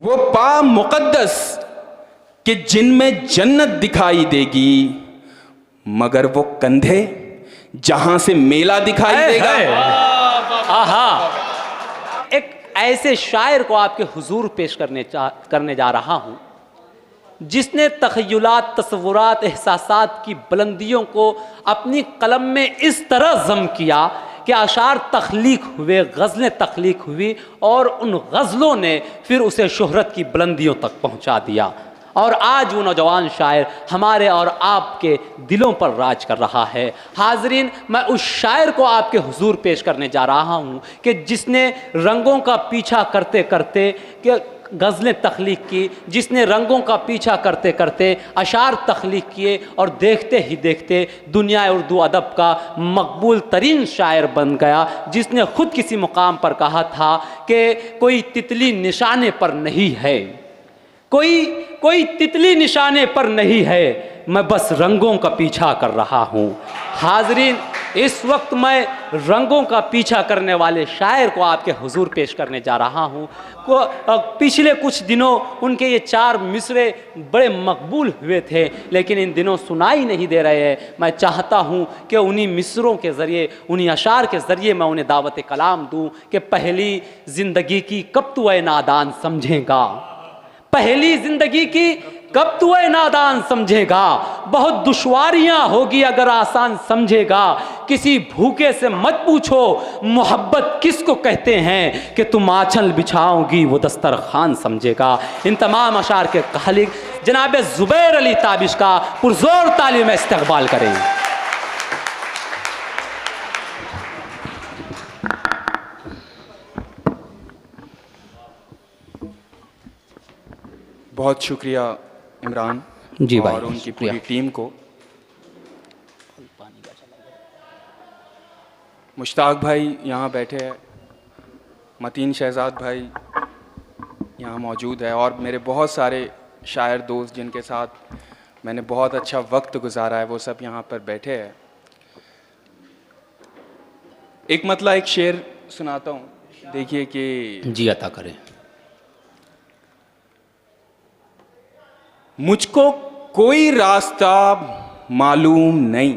वो पा मुकद्दस कि जिनमें जन्नत दिखाई देगी, मगर वो कंधे जहां से मेला दिखाई देगा। आहा, एक ऐसे शायर को आपके हुजूर पेश करने जा रहा हूं जिसने तख़य्युलात, तसव्वुरात, एहसासात की बुलंदियों को अपनी कलम में इस तरह ज़म किया कि अशार तख्लीक हुए, गज़लें तख्लीक हुई और उन गज़लों ने फिर उसे शोहरत की बुलंदियों तक पहुंचा दिया। और आज वो नौजवान शायर हमारे और आपके दिलों पर राज कर रहा है। हाज़रीन, मैं उस शायर को आपके हुजूर पेश करने जा रहा हूँ कि जिसने रंगों का पीछा करते करते गज़लें तख्लीक की, जिसने रंगों का पीछा करते करते अशार तख्लीक किए और देखते ही देखते दुनिया उर्दू अदब का मकबूल तरीन शायर बन गया, जिसने ख़ुद किसी मुकाम पर कहा था कि कोई तितली निशाने पर नहीं है, कोई तितली निशाने पर नहीं है, मैं बस रंगों का पीछा कर रहा हूँ। हाज़रीन, इस वक्त मैं रंगों का पीछा करने वाले शायर को आपके हुजूर पेश करने जा रहा हूँ। पिछले कुछ दिनों उनके ये 4 मिसरे बड़े मकबूल हुए थे, लेकिन इन दिनों सुनाई नहीं दे रहे हैं। मैं चाहता हूँ कि उन्हीं मिसरों के ज़रिए, उन्हीं अशार के ज़रिए मैं उन्हें दावत कलाम दूँ कि पहली ज़िंदगी की कब तू ए नादान समझेगा, पहली ज़िंदगी की कब तू ए नादान समझेगा, बहुत दुश्वारियां होगी अगर आसान समझेगा, किसी भूखे से मत पूछो मोहब्बत किसको कहते हैं, कि तुम आंचल बिछाओगी वो दस्तरखान समझेगा। इन तमाम अशार के खालिक जनाब ज़ुबैर अली ताबिश का पुरजोर ताली में इस्तकबाल करें। बहुत शुक्रिया इमरान जी भाई, और उनकी पूरी टीम को। मुश्ताक भाई यहाँ बैठे हैं, मतीन शहजाद भाई यहाँ मौजूद है, और मेरे बहुत सारे शायर दोस्त जिनके साथ मैंने बहुत अच्छा वक्त गुजारा है, वो सब यहाँ पर बैठे हैं। एक मतलब एक शेर सुनाता हूँ, देखिए कि जी अता करें। मुझको कोई रास्ता मालूम नहीं।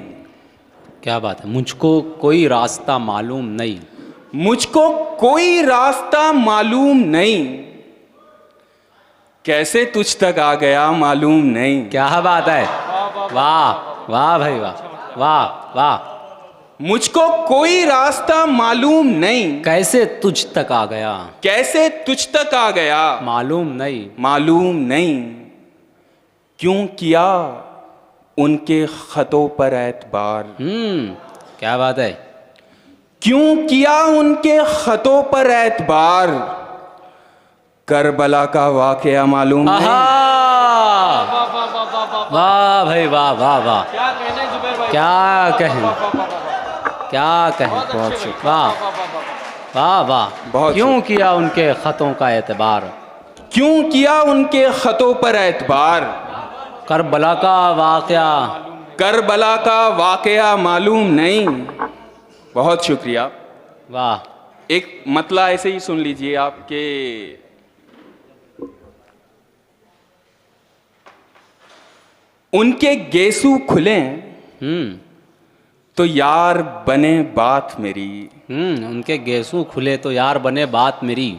क्या बात है, मुझको कोई रास्ता मालूम नहीं, मुझको कोई रास्ता मालूम नहीं, कैसे तुझ तक आ गया मालूम नहीं। क्या बात है, वाह वाह भाई वाह, वाह वाह। मुझको कोई रास्ता मालूम नहीं, कैसे तुझ तक आ गया, कैसे तुझ तक आ गया मालूम नहीं, मालूम नहीं, क्यों किया उनके खतों पर एतबार। क्या बात है, क्यों किया उनके खतों पर एतबार, करबला का वाकया मालूम नहीं। वाह भाई वाह वाह वाह, क्या कहें, क्या कहें, बहुत शुक्रिया, वाह वाह वाह। क्यों किया उनके खतों का एतबार, क्यों किया उनके खतों पर एतबार, करबला का वाकया, करबला का वाकया मालूम नहीं। बहुत शुक्रिया। वाह। एक मतला ऐसे ही सुन लीजिए आपके, उनके गेसू खुले तो यार बने बात मेरी। उनके गेसू खुले तो यार बने बात मेरी,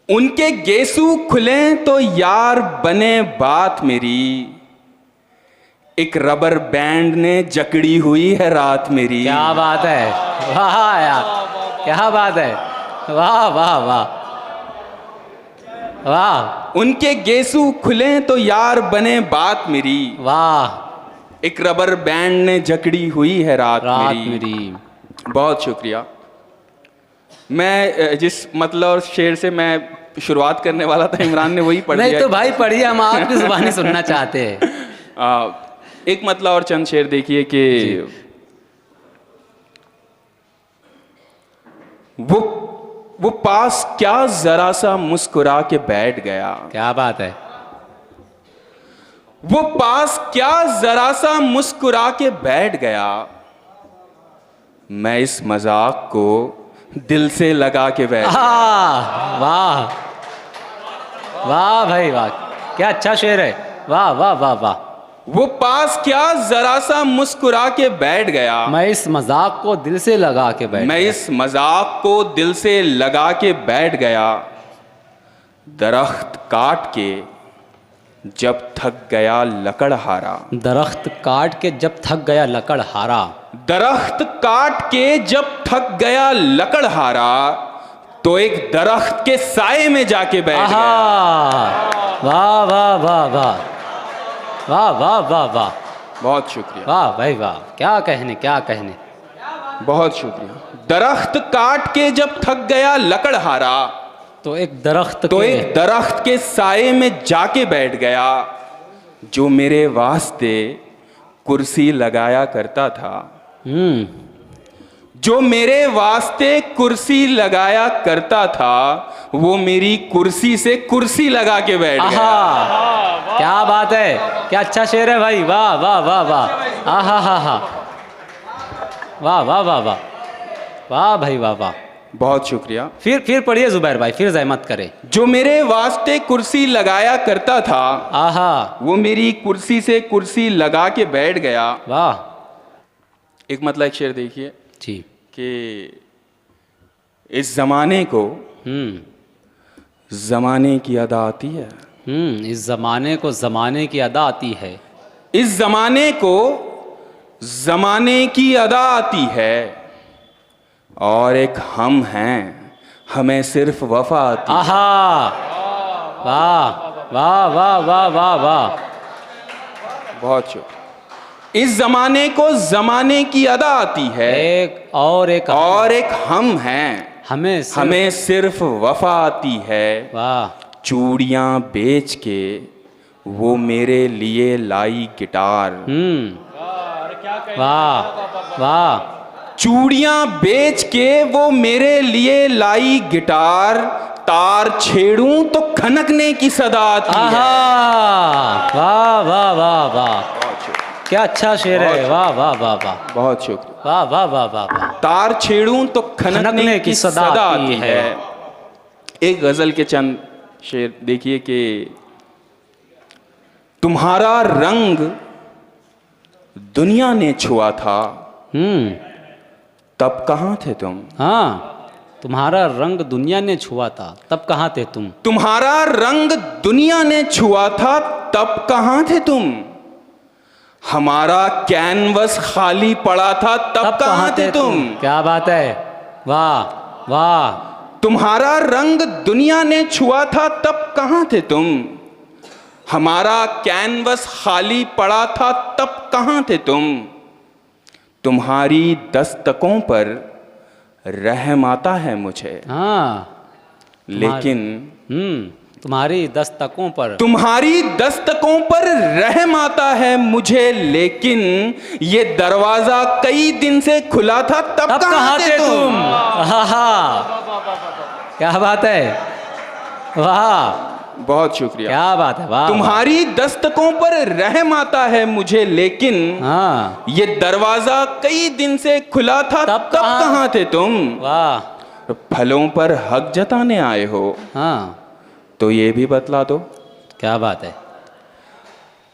उनके गेसू खुले तो यार बने बात मेरी, एक रबर बैंड ने जकड़ी हुई है रात मेरी। क्या बात है, वाह यार, क्या बात है, वाह वाह वाह वाह। उनके गेसू खुले तो यार बने बात मेरी, वाह, एक रबर बैंड ने जकड़ी हुई है रात मेरी। बहुत शुक्रिया। मैं जिस मतलब और शेर से मैं शुरुआत करने वाला था, इमरान ने वही पढ़ दिया। नहीं तो भाई पढ़िए, हम आपकी जुबानी सुनना चाहते हैं। एक मतलब और चंद शेर देखिए कि वो पास क्या जरा सा मुस्कुरा के बैठ गया। क्या बात है, वो पास क्या जरा सा मुस्कुरा के बैठ गया, मैं इस मजाक को दिल से लगा के बैठ। वाह वाह भाई वाह, क्या अच्छा शेर है, वाह वाह वाह वाह। वो पास क्या जरा सा मुस्कुरा के बैठ गया, मैं इस मजाक को दिल से लगा के बैठ मैं गया। इस मजाक को दिल से लगा के बैठ गया। दरख्त काट के जब थक गया लकड़हारा, दरख्त काट के जब थक गया लकड़हारा, दरख्त काट के जब थक गया लकड़हारा, तो एक दरख्त के साए में जाके बैठ आहा, गया। वाह वाह वाह वाह वाह वाह वाह वाह, बहुत शुक्रिया, वाह भाई वाह, क्या कहने क्या कहने। बहुत शुक्रिया। दरख्त काट के जब थक गया लकड़हारा, तो एक दरख्त तो के एक दरख्त के साए में जाके बैठ गया, जो मेरे वास्ते कुर्सी लगाया करता था, जो मेरे वास्ते कुर्सी लगाया करता था, वो मेरी कुर्सी से कुर्सी लगा के बैठ गया। आहा, क्या बात है, क्या अच्छा शेर है भाई, वाह वाह वाह वाह, आहा हा हा, वाह वाह वाह वाह वाह भाई वाह वाह। बहुत शुक्रिया। फिर पढ़िए जुबैर भाई, फिर जहमत करें। जो मेरे वास्ते कुर्सी लगाया करता था, आहा, वो मेरी कुर्सी से कुर्सी लगा के बैठ गया। वाह। एक मतलब एक शेर देखिए जी। कि इस जमाने को जमाने की अदा आती है, इस जमाने को जमाने की अदा आती है, इस जमाने को जमाने की अदा आती है, और एक हम हैं, हमें सिर्फ वफा आती है। आहा, वाह वाह वाह वाह वाह वाह, बहुत शुक्रिया। इस जमाने को जमाने की अदा आती है, एक हम हैं, हमें सिर्फ वफा आती है। वाह। चूड़ियाँ बेच के वो मेरे लिए लाई गिटार, वाह वाह। चूड़ियाँ बेच के वो मेरे लिए लाई गिटार, तार छेड़ूं तो खनकने की सदा आती है। वाह वाह वाह वाह, क्या अच्छा शेर है, वाह वाह वाह वाह, बहुत शुक्रिया। वाह वाह वाह वाह वाह। तार छेड़ूं तो खनकने की सदा आती है। एक गजल के चंद शेर देखिए कि तुम्हारा रंग दुनिया ने छुआ था, तब कहाँ थे तुम। हाँ, तुम्हारा रंग दुनिया ने छुआ था, तब कहाँ थे तुम। तुम्हारा रंग दुनिया ने छुआ था, तब कहाँ थे तुम। हमारा कैनवस खाली पड़ा था, तब कहाँ थे तुम। क्या बात है, वाह वाह। तुम्हारा रंग दुनिया ने छुआ था, तब कहाँ थे तुम। हमारा कैनवस खाली पड़ा था, तब कहाँ थे तुम। तुम्हारी दस्तकों पर रहम आता है मुझे, हाँ, लेकिन तुम्हारी दस्तकों पर, तुम्हारी दस्तकों पर रहम आता है मुझे, लेकिन ये दरवाजा कई दिन से खुला था, तब कहाँ थे तुम। क्या बात है, वाह, बहुत शुक्रिया, क्या बात है, वाह। तुम्हारी दस्तकों पर रहम आता है मुझे, लेकिन हाँ, ये दरवाजा कई दिन से खुला था, तब कहाँ थे तुम। वाह। फलों पर हक जताने आए हो, हाँ, तो ये भी बतला दो। क्या बात है।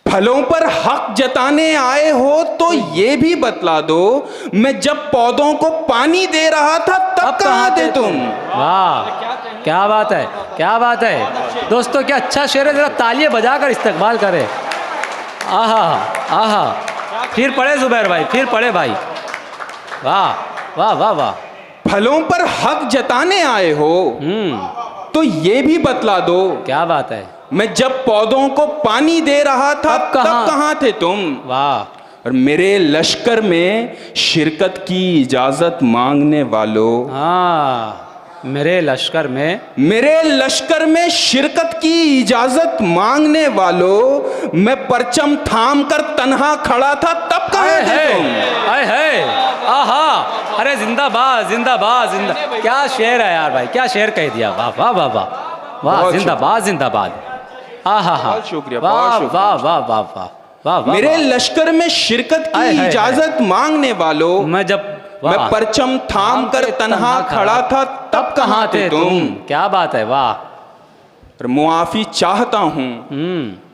फलों पर हक जताने आए हो तो ये भी बतला दो, मैं जब पौधों को पानी दे रहा था, तब कहाँ थे तुम। वाह, क्या बात है, क्या बात है। दोस्तों, क्या अच्छा शेर है, जरा तालियां बजाकर इस्तकबाल करें। आहा आहा, फिर पढ़े जुबैर भाई, फिर पढ़े भाई, वाह वाह वाह वाह। फलों पर हक जताने आए हो तो ये भी बतला दो, क्या बात है। मैं जब पौधों को पानी दे रहा था, तब कहाँ थे तुम। वाह। और मेरे लश्कर में शिरकत की इजाजत मांगने वालों, हाँ, मेरे लश्कर में शिरकत की इजाजत मांगने वालों, मैं परचम थाम कर तन्हा खड़ा था, तब कहाँ थे तुम। आए है, आहा, अरे जिंदाबाद जिंदाबाद जिंदा, क्या शेर है यार भाई, क्या शेर कह दिया, वाह वाह वाह वाह वाह, जिंदाबाद जिंदाबाद। आहा हा, बहुत शुक्रिया, वाह बहुत शुक्रिया। वाह वाह वाह वाह वाह। मेरे लश्कर में शिरकत की इजाजत मांगने वालों, मैं परचम थाम कर तन्हा खड़ा था, तब कहाँ थे तुम। क्या बात है, वाह और मुआफ़ी चाहता हूँ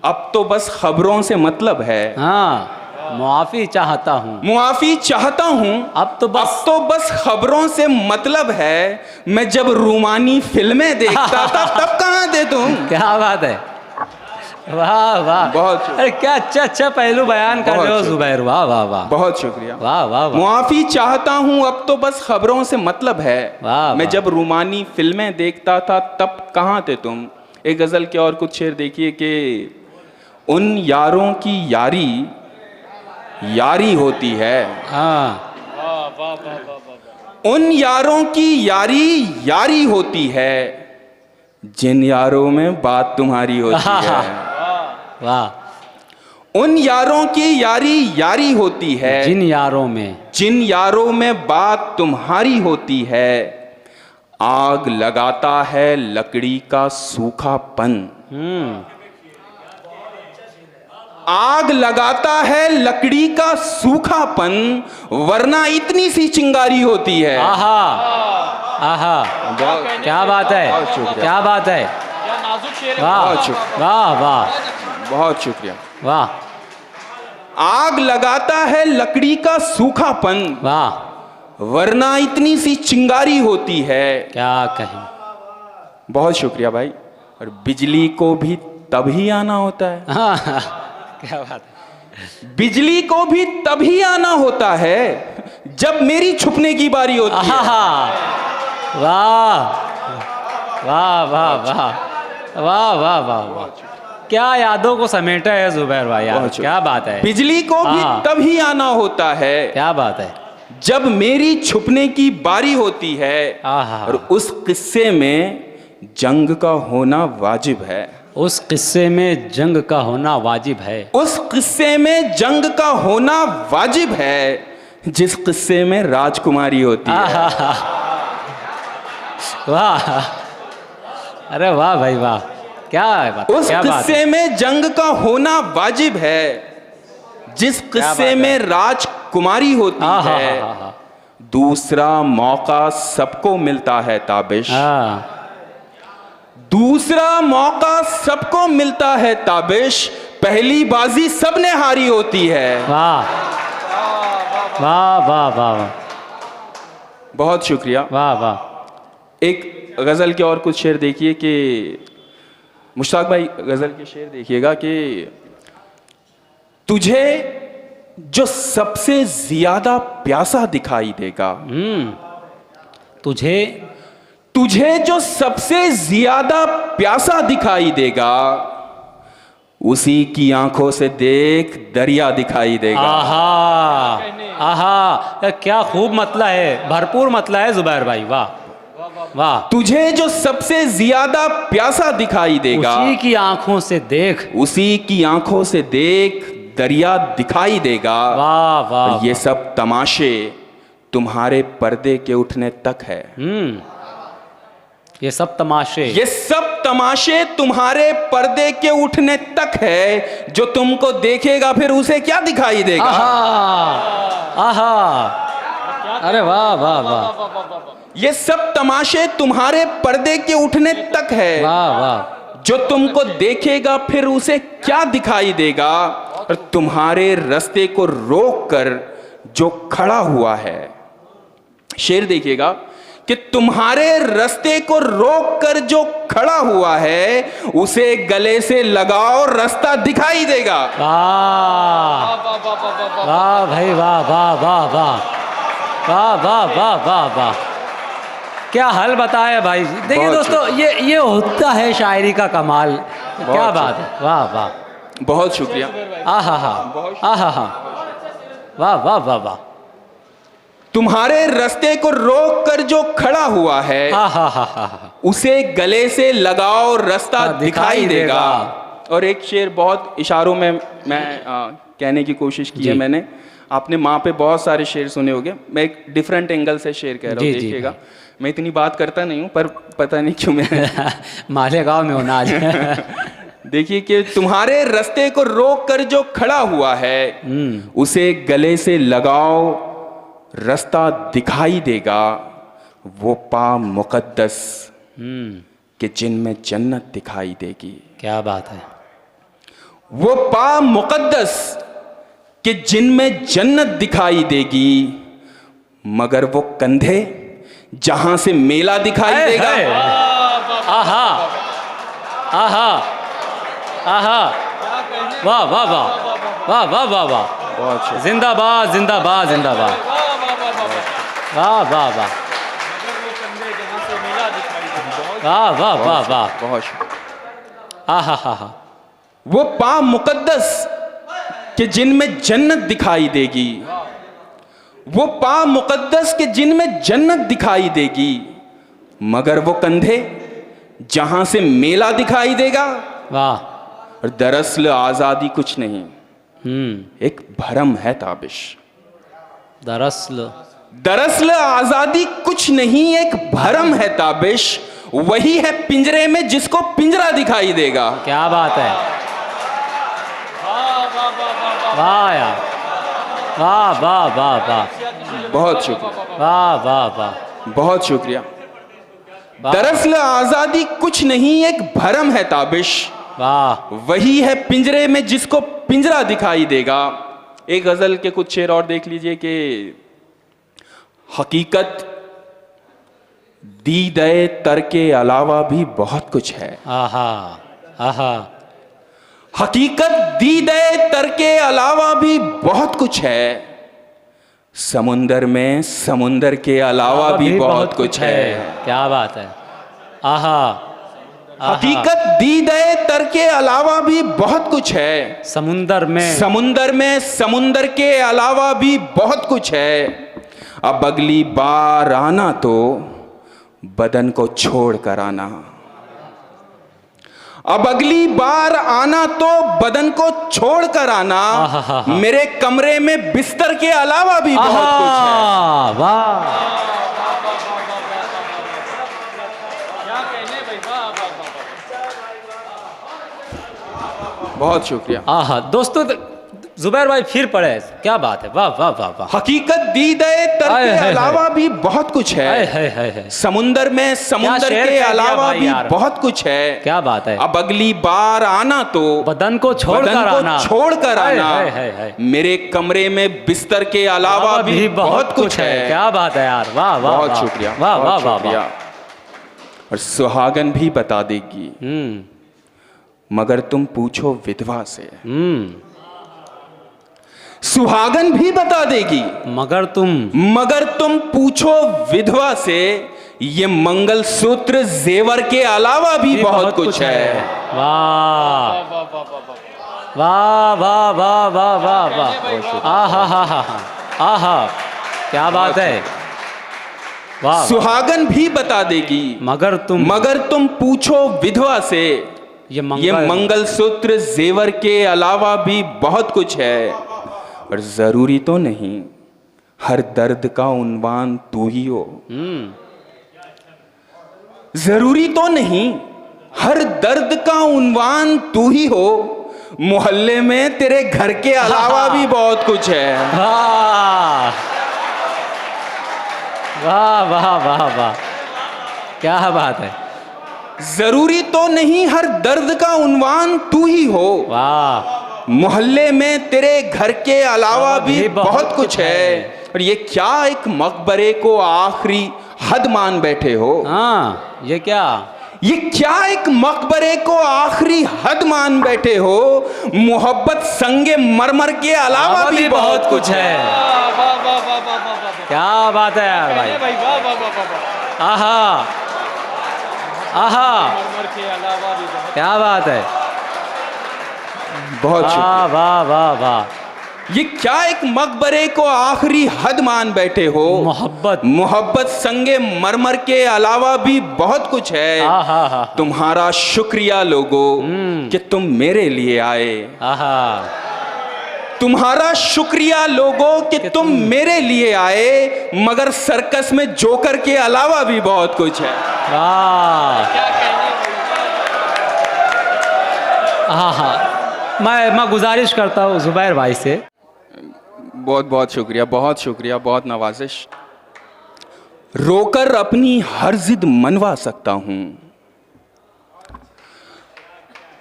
अब तो बस खबरों से मतलब है। हाँ, मुआफ़ी चाहता हूँ, मुआफ़ी चाहता हूँ अब तो बस खबरों से मतलब है। मैं जब रूमानी फिल्में देखता था तब कहाँ थे तुम। क्या बात है, वाह वाह, बहुत अरे क्या अच्छा पहलू बयान कर रहे हो जुबैर, वाह वाह वाह, बहुत शुक्रिया। वाह वाह वाह। मुआफ़ी चाहता हूँ अब तो बस खबरों से मतलब है। वाह, मैं वाह। जब रूमानी फिल्में देखता था तब कहाँ थे तुम। एक गज़ल के और कुछ शेर देखिए कि उन यारों की यारी यारी होती है। हाँ, उन यारों की यारी यारी होती है जिन यारों में बात तुम्हारी होती है। वाह, उन यारों की यारी यारी होती है जिन यारों में बात तुम्हारी होती है। आग लगाता है लकड़ी का सूखापन। आग लगाता है लकड़ी का सूखापन वरना इतनी सी चिंगारी होती है। आहा आहा, क्या बात है, क्या बात है, वाह वाह वाह, बहुत शुक्रिया। वाह, आग लगाता है लकड़ी का सूखापन वाह, वरना इतनी सी चिंगारी होती है। क्या कहें। बहुत शुक्रिया भाई। और बिजली को भी तभी आना होता है। हाँ, क्या बात है, बिजली को भी तभी आना होता है जब मेरी छुपने की बारी होती है। वाह वाह वाह वाह वाह वाह वाह वाह, क्या यादों को समेटा है जुबैर भाई यार, क्या बात है। बिजली को भी तभी आना होता है, क्या बात है, जब मेरी छुपने की बारी होती है। और उस किस्से में जंग का होना वाजिब है। उस किस्से में जंग का होना वाजिब है। उस किस्से में जंग का होना वाजिब है जिस किस्से में राजकुमारी होती है। वाह, अरे वाह भाई वाह, क्या बात। उस किस्से में जंग का होना वाजिब है जिस किस्से में राजकुमारी होती है। दूसरा मौका सबको मिलता है ताबिश। दूसरा मौका सबको मिलता है ताबिश, पहली बाजी सबने हारी होती है। वाह वाह वाह वाह, बहुत शुक्रिया। वाह वाह। एक गज़ल के और कुछ शेर देखिए कि मुश्ताक भाई गज़ल के शेर देखिएगा कि तुझे जो सबसे ज्यादा प्यासा दिखाई देगा। तुझे जो सबसे ज्यादा प्यासा दिखाई देगा उसी की आंखों से देख दरिया दिखाई देगा। आहा आहा, क्या खूब मतला है, भरपूर मतला है जुबैर भाई, वाह वाह। तुझे जो सबसे ज्यादा प्यासा दिखाई देगा उसी की आंखों से देख, उसी की आंखों से देख दरिया दिखाई देगा। वाह वाह, ये सब तमाशे तुम्हारे पर्दे के उठने तक है। ये सब तमाशे तुम्हारे पर्दे के उठने तक है। जो तुमको देखेगा फिर उसे क्या दिखाई देगा। आहा, अरे वाह वाह वाह। ये सब तमाशे तुम्हारे पर्दे के उठने तक है। वाह वाह। जो तुमको देखेगा फिर उसे क्या दिखाई देगा। और तुम्हारे रास्ते को रोक कर जो खड़ा हुआ है, शेर देखिएगा कि तुम्हारे रास्ते को रोक कर जो खड़ा हुआ है उसे गले से लगाओ रास्ता दिखाई देगा। वाह वाह भाई, वाह वाह वाह वाह वाह वाह वाह वाह वाह, क्या हल बताया भाई। देखिए दोस्तों, ये होता है शायरी का कमाल, क्या बात है, वाह वाह, बहुत शुक्रिया। आहा हा, आहा हा, वाह वाह वाह वाह। तुम्हारे रास्ते को रोक कर जो खड़ा हुआ है उसे गले से लगाओ रास्ता दिखाई देगा। और एक शेर बहुत इशारों में मैं कहने की कोशिश की है मैंने। आपने माँ पे बहुत सारे शेर सुने होंगे, मैं एक डिफरेंट एंगल से शेर कह रहा हूँ, देखिएगा। मैं इतनी बात करता नहीं हूँ पर पता नहीं क्यों मैं मालेगांव में होना आज। देखिए कि तुम्हारे रास्ते को रोक कर जो खड़ा हुआ है उसे गले से लगाओ रास्ता दिखाई देगा। वो पा मुकद्दस कि जिनमें जन्नत दिखाई देगी। क्या बात है। वो पा मुकद्दस कि जिनमें जन्नत दिखाई देगी, मगर वो कंधे जहां से मेला दिखाई देगा। आहा आहा आहा, वाह वाह वाह वाह वाह वाह वाह, बहुत जिंदाबाद जिंदाबाद जिंदाबाद, वाह वाह वाह वाह वाह वाह वाह, बहुत आहा हा हा। वो पा मुकद्दस कि जिनमें जन्नत दिखाई देगी, वो पा मुकद्दस के जिनमें जन्नत दिखाई देगी, मगर वो कंधे जहां से मेला दिखाई देगा। वाह। और दरअसल आजादी कुछ नहीं, एक भरम है ताबिश। दरअसल आजादी कुछ नहीं, एक भरम है ताबिश। वही है पिंजरे में जिसको पिंजरा दिखाई देगा। क्या बात है, वाह यार, वाह वाह वाह वाह, बहुत शुक्रिया, वाह वाह वाह, बहुत शुक्रिया। दरअसल आजादी कुछ नहीं, एक भरम है ताबिश। वाह। वही है पिंजरे में जिसको पिंजरा दिखाई देगा। एक गजल के कुछ शेर और देख लीजिए कि हकीकत दीदे तर के अलावा भी बहुत कुछ है। आहा आहा, हकीकत दीदे तर के अलावा भी बहुत कुछ है। समुंदर में समुंदर के अलावा भी बहुत कुछ है। क्या बात है, आहा। हकीकत दीदे तर के अलावा भी बहुत कुछ है। समुंदर में समुंदर के अलावा भी बहुत कुछ है। अब अगली बार आना तो बदन को छोड़ कर आना। अब अगली बार आना तो बदन को छोड़ कर आना। मेरे कमरे में बिस्तर के अलावा भी बहुत कुछ है। वाह, बहुत शुक्रिया। आहा। दोस्तों जुबैर भाई फिर पढ़े, क्या बात है, वाह वाह वाह वाह। हकीकत दीदे तर के अलावा भी बहुत कुछ है। समुंदर में समुंदर के अलावा भी बहुत कुछ है। क्या बात है। अब अगली बार आना तो बदन को छोड़ कर आना। मेरे कमरे में बिस्तर के अलावा भी बहुत कुछ है। क्या बात है यार, वाह वाह, बहुत शुक्रिया, वाह वाह वाह। और सुहागन भी बता देगी, मगर तुम पूछो विधवा से। सुहागन भी बता देगी, मगर तुम पूछो विधवा से। ये मंगल सूत्र जेवर के अलावा भी बहुत कुछ है। वाह वाह वाह वाह वाह वाह वाह, आहा हा हा आहा, क्या बात है, वाह। सुहागन भी बता देगी, मगर तुम पूछो विधवा से। ये मंगल सूत्र जेवर के अलावा भी बहुत कुछ है। और जरूरी तो नहीं हर दर्द का उन्वान तू ही हो। जरूरी तो नहीं हर दर्द का उन्वान तू ही हो। मोहल्ले में तेरे घर के अलावा भी बहुत कुछ है। वाह वाह वाह वाह वाह, क्या बात है। जरूरी तो नहीं हर दर्द का उन्वान तू ही हो। वाह। मोहल्ले में तेरे घर के अलावा भी बहुत कुछ है। और ये क्या एक मकबरे को आखिरी हद मान बैठे हो। हाँ, ये क्या एक मकबरे को आखिरी हद मान बैठे हो। मोहब्बत संगे मरमर के अलावा भी बहुत कुछ है। क्या बात है यार भाई, आहा आहा, क्या बात है, बहुत वाह वाह वाह वाह। ये क्या एक मकबरे को आखिरी हद मान बैठे हो। मोहब्बत संगे मरमर के अलावा भी बहुत कुछ है। तुम्हारा शुक्रिया लोगो कि तुम मेरे लिए आए। तुम्हारा शुक्रिया लोगो कि तुम मेरे लिए आए। मगर सर्कस में जोकर के अलावा भी बहुत कुछ है। मैं गुजारिश करता हूँ जुबैर भाई से। बहुत बहुत शुक्रिया, बहुत शुक्रिया, बहुत नवाजिश। रोकर अपनी हर जिद मनवा सकता हूँ,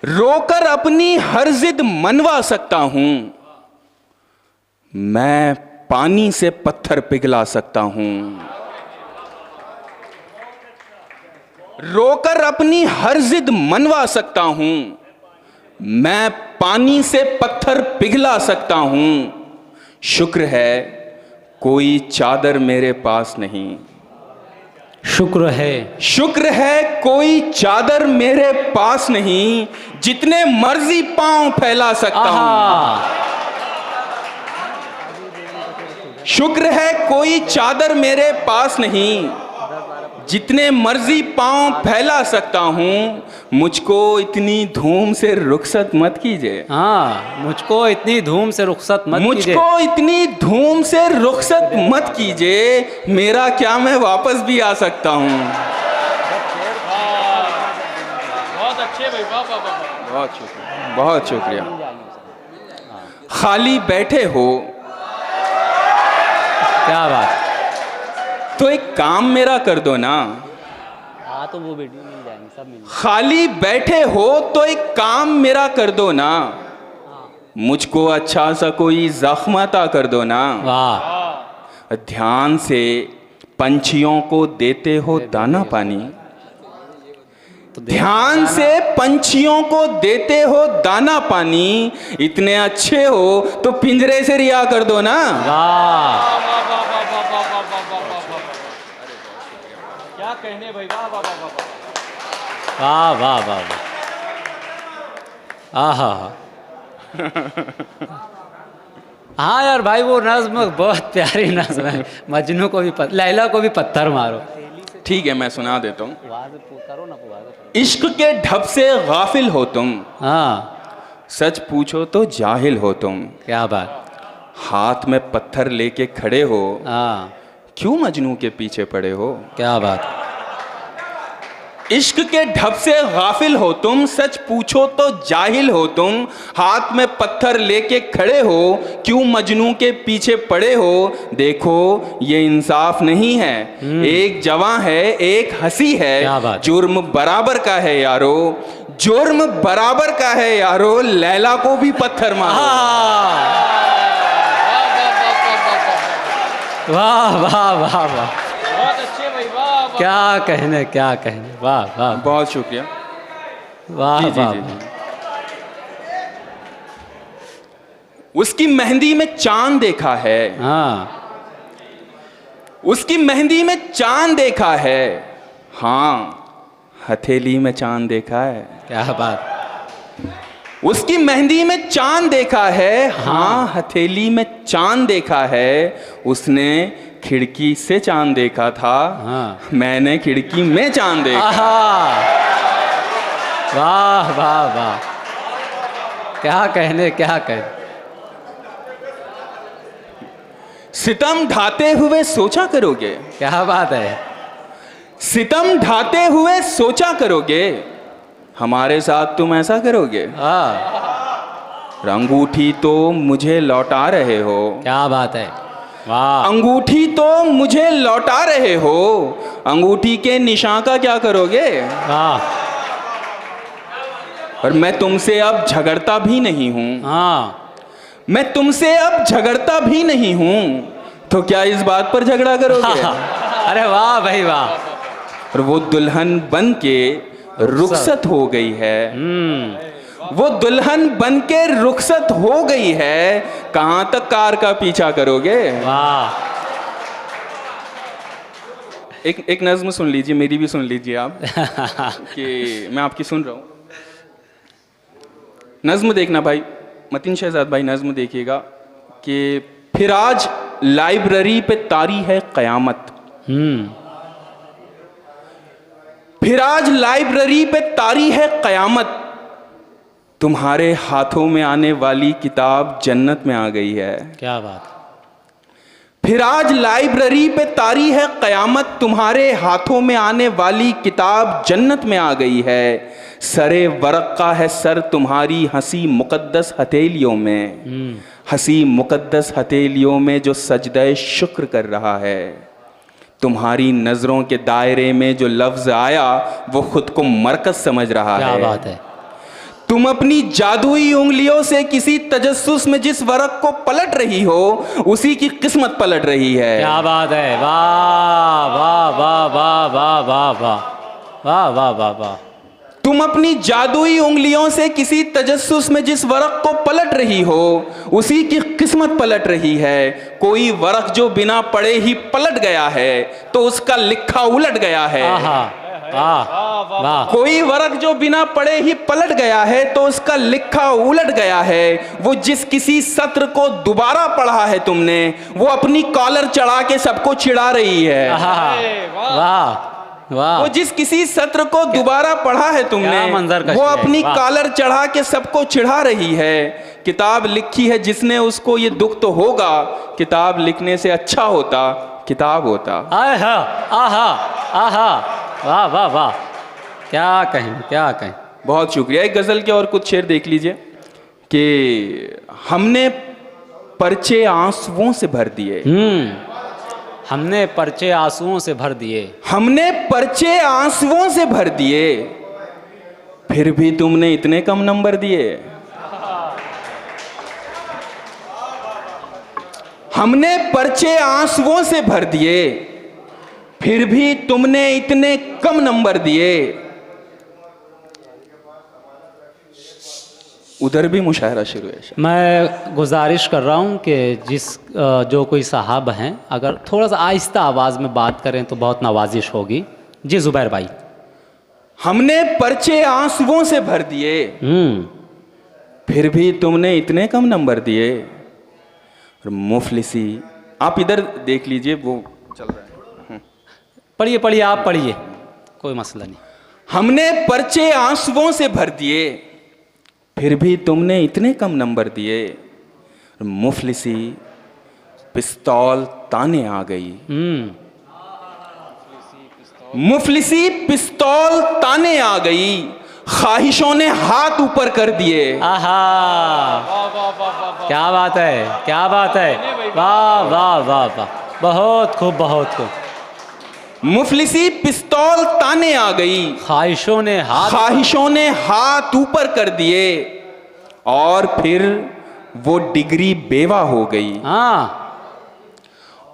रोकर अपनी हर जिद मनवा सकता हूं, मैं पानी से पत्थर पिघला सकता हूं। रोकर अपनी हर जिद मनवा सकता हूं, मैं पानी से पत्थर पिघला सकता हूं। शुक्र है कोई चादर मेरे पास नहीं, शुक्र है कोई चादर मेरे पास नहीं, जितने मर्जी पांव फैला सकता हूं। शुक्र है कोई चादर मेरे पास नहीं, जितने मर्जी पांव फैला सकता हूं। मुझको इतनी धूम से रुखसत मत कीजिए। हाँ, मुझको इतनी धूम से रुखसत मत कीजिए। मुझको इतनी धूम से रुखसत मत कीजिए, मेरा क्या मैं वापस भी आ सकता हूं। बहुत अच्छे भाई, वाह वाह वाह, बहुत शुक्रिया, बहुत शुक्रिया। खाली बैठे हो क्या बात। तो एक काम मेरा कर दो ना। हाँ, तो वो वीडियो मिल जाएंगे, सब मिल जाएंगे। खाली बैठे हो तो एक काम मेरा कर दो ना, मुझको अच्छा सा कोई जख्म अता कर दो ना। वाह। ध्यान से पंछियों को देते हो दाना पानी, ध्यान से पंछियों को देते हो दाना पानी। इतने अच्छे हो तो पिंजरे से रिहा कर दो ना। वाह, क्या कहने भाई, वाह वाह वाह वाह। वाह वाह वाह वाह। आहा। हाँ यार भाई, वो नज़्म बहुत प्यारी नज़्म है। मजनू को भी लैला को भी पत्थर मारो। ठीक है, मैं सुना देता हूँ। करो ना। इश्क के ढब से गाफिल हो तुम, हाँ, सच पूछो तो जाहिल हो तुम। क्या बात। हाथ में पत्थर लेके खड़े हो, हाँ, क्यों मजनू के पीछे पड़े हो। क्या बात। इश्क के ढब से गाफिल हो तुम, सच पूछो तो जाहिल हो तुम। हाथ में पत्थर लेके खड़े हो, क्यों मजनू के पीछे पड़े हो। देखो ये इंसाफ नहीं है, एक जवां है एक हंसी है। क्या बात। जुर्म बराबर का है यारो, जुर्म बराबर का है यारो। लैला को भी पत्थर मारो। वाह वाह वाह वाह। बहुत अच्छे भाई, वाह वाह। क्या कहने, क्या कहने। वाह वाह बहुत शुक्रिया। वाह जी, जी, वाह। जी, जी। उसकी मेहंदी में चांद देखा है, हाँ, उसकी मेहंदी में चांद देखा है। हाँ, हथेली में चांद देखा है। क्या बात। उसकी मेहंदी में चांद देखा है। हाँ, हथेली में चांद देखा है। उसने खिड़की से चांद देखा था, हाँ, मैंने खिड़की में चांद देखा। आहा। वाह वाह वाह। क्या कहने, क्या कहने। सितम ढाते हुए सोचा करोगे, क्या बात है। सितम ढाते हुए सोचा करोगे, हमारे साथ तुम ऐसा करोगे। हाँ, अंगूठी तो मुझे लौटा रहे हो, क्या बात है। वाह। अंगूठी तो मुझे लौटा रहे हो। अंगूठी के निशान का क्या करोगे। वाह। और मैं तुमसे अब झगड़ता भी नहीं हूं, हाँ, मैं तुमसे अब झगड़ता भी नहीं हूं, तो क्या इस बात पर झगड़ा करोगे। अरे वाह भाई वाह। और वो दुल्हन बन के रुखसत हो गई है, वो दुल्हन बन के रुखसत हो गई है। कहां तक कार का पीछा करोगे। वाह। एक नज्म सुन लीजिए, मेरी भी सुन लीजिए आप कि मैं आपकी सुन रहा हूं। नज्म देखना भाई, मतीन शहजाद भाई, नज्म देखिएगा कि फिर आज लाइब्रेरी पे तारी है कयामत, फिर आज लाइब्रेरी पे तारी है कयामत। तुम्हारे हाथों में आने वाली किताब जन्नत में आ गई है। क्या बात। फिर आज लाइब्रेरी पे तारी है कयामत, तुम्हारे हाथों में आने वाली किताब जन्नत में आ गई है। सरे वरक का है सर तुम्हारी हंसी मुकद्दस हथेलियों में, हंसी मुकद्दस हथेलियों में जो सजदे शुक्र कर रहा है। तुम्हारी नजरों के दायरे में जो लफ्ज आया वो खुद को मरकज समझ रहा है। क्या बात है। तुम अपनी जादुई उंगलियों से किसी तजस्सुस में जिस वरक को पलट रही हो उसी की किस्मत पलट रही है। क्या बात है, वाह वाह वाह वाह वाह वाह वाह वाह वाह वाह वाह। तुम अपनी जादुई उंगलियों से किसी तजस्सुस में जिस वरक को पलट रही हो उसी की किस्मत पलट रही है। कोई वरक जो बिना पढ़े ही पलट गया है तो उसका लिखा उलट गया है। वाह वाह। कोई वरक जो बिना पढ़े ही पलट गया है तो उसका लिखा उलट गया है। वो जिस किसी सत्र को दोबारा पढ़ा है तुमने वो अपनी कॉलर चढ़ा के सबको चिढ़ा रही है। वाह वाह। वो जिस किसी सत्र को दोबारा पढ़ा है तुमने वो अपनी कॉलर चढ़ा के सबको चिढ़ा रही है। किताब लिखी है जिसने उसको ये दुख तो होगा, किताब लिखने से अच्छा होता किताब होता। आहा आहा आहा, वाह वाह वाह। क्या कहें क्या कहें। बहुत शुक्रिया। एक गजल के और कुछ शेर देख लीजिए कि हमने पर्चे आंसुओं से भर दिए। हमने पर्चे आंसुओं से भर दिए। हमने पर्चे आंसुओं से भर दिए फिर भी तुमने इतने कम नंबर दिए। हमने पर्चे आंसुओं से भर दिए फिर भी तुमने इतने कम नंबर दिए। उधर भी मुशायरा शुरू है। मैं गुजारिश कर रहा हूँ कि जो कोई साहब हैं अगर थोड़ा सा आहिस्ता आवाज़ में बात करें तो बहुत नवाजिश होगी। जी जुबैर भाई। हमने पर्चे आंसुओं से भर दिए फिर भी तुमने इतने कम नंबर दिए। और मुफलिसी, आप इधर देख लीजिए वो चल रहा है। पढ़िए पढ़िए, आप पढ़िए, कोई मसला नहीं। हमने पर्चे आंसुओं से भर दिए फिर भी तुमने इतने कम नंबर दिए। मुफलिसी पिस्तौल ताने आ गई। मुफलिसी पिस्तौल ताने आ गई, ख्वाहिशों ने हाथ ऊपर कर दिए। आहा, क्या बात है, क्या बात है, वाह वाह वाह वाह, बहुत खूब बहुत खूब। मुफलिसी पिस्तौल ताने आ गई, ख्वाहिशों ने हाथ ऊपर कर दिए और फिर वो डिग्री बेवा हो गई।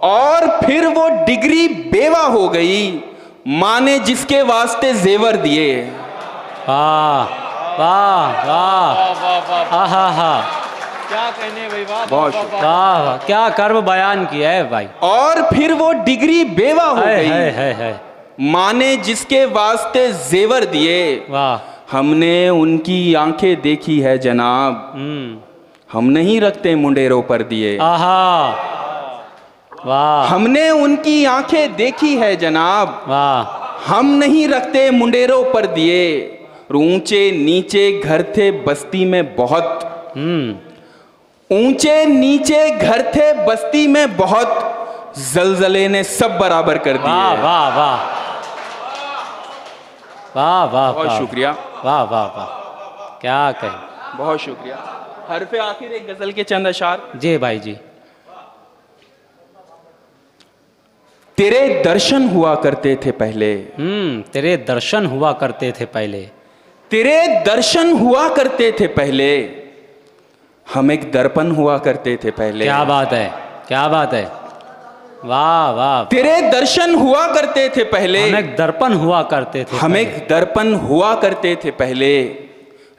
और फिर वो डिग्री बेवा हो गई, माँ ने जिसके वास्ते जेवर दिए। वाह वाह वाह, आहा हा, क्या कहने भाई, वाह बहुत वाह, क्या कर्म बयान किया है भाई। और फिर वो डिग्री बेवा हो गई, है माँ ने जिसके वास्ते जेवर दिए। वाह। हमने उनकी आंखें देखी है जनाब, हम नहीं रखते मुंडेरों पर दिए। आहा, वाह। हमने उनकी आंखें देखी है जनाब, वाह। हम नहीं रखते मुंडेरों पर दिए। ऊंचे नीचे घर थे बस्ती में बहुत, ऊंचे नीचे घर थे बस्ती में बहुत, जलजले ने सब बराबर कर दिए। वाह वाह वाह वाह वाह, बहुत शुक्रिया। वाह वाह वाह, क्या कहें, बहुत शुक्रिया। हरफे आखिर एक गजल के चंद अशार। जी भाई जी। तेरे दर्शन हुआ करते थे पहले, तेरे दर्शन हुआ करते थे पहले, तेरे दर्शन हुआ करते थे पहले, हम एक दर्पण हुआ करते थे पहले। क्या बात है, क्या बात है, वाह वाह। तेरे दर्शन हुआ करते थे पहले, हम एक दर्पण हुआ करते थे, हम एक दर्पण हुआ करते थे पहले।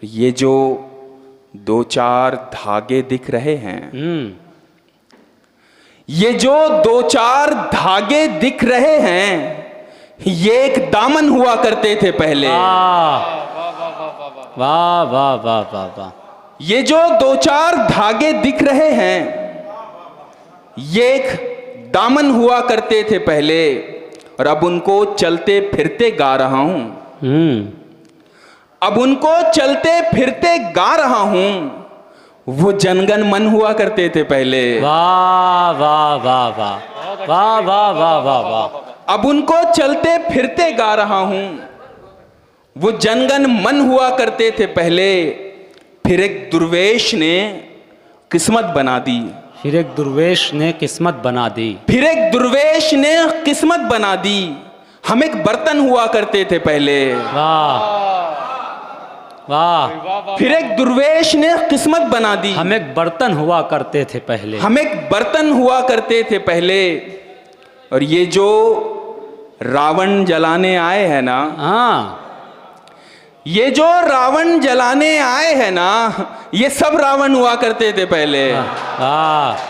ये जो दो चार धागे दिख रहे हैं, ये जो दो चार धागे दिख रहे हैं, ये एक दामन हुआ करते थे पहले। वाह वाह वाह वाह वाह। ये जो दो चार धागे दिख रहे हैं, ये एक दामन हुआ करते थे पहले, और अब उनको चलते फिरते गा रहा हूं। अब उनको चलते फिरते गा रहा हूं, वो जनगण मन हुआ करते थे पहले। वाह वाह वाह वाह वाह वाह वाह वाह वाह। अब उनको चलते फिरते गा रहा हूं, वो जनगण मन हुआ करते थे पहले। फिर एक दुर्वेश ने किस्मत बना दी, फिर एक दुर्वेश ने किस्मत बना दी, फिर एक दुर्वेश ने किस्मत बना दी। हम एक बर्तन हुआ करते थे पहले। वाह वाह। फिर एक दुर्वेश ने किस्मत बना दी। हम एक बर्तन हुआ करते थे पहले, हम एक बर्तन हुआ करते थे पहले, और ये जो रावण जलाने आए हैं ना, हाँ, ये जो रावण जलाने आए हैं ना, ये सब रावण हुआ करते थे पहले। वाह।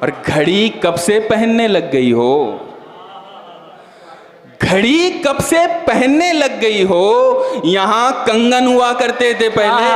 और घड़ी कब से पहनने लग गई हो, घड़ी कब से पहनने लग गई हो, यहां कंगन हुआ करते थे पहले।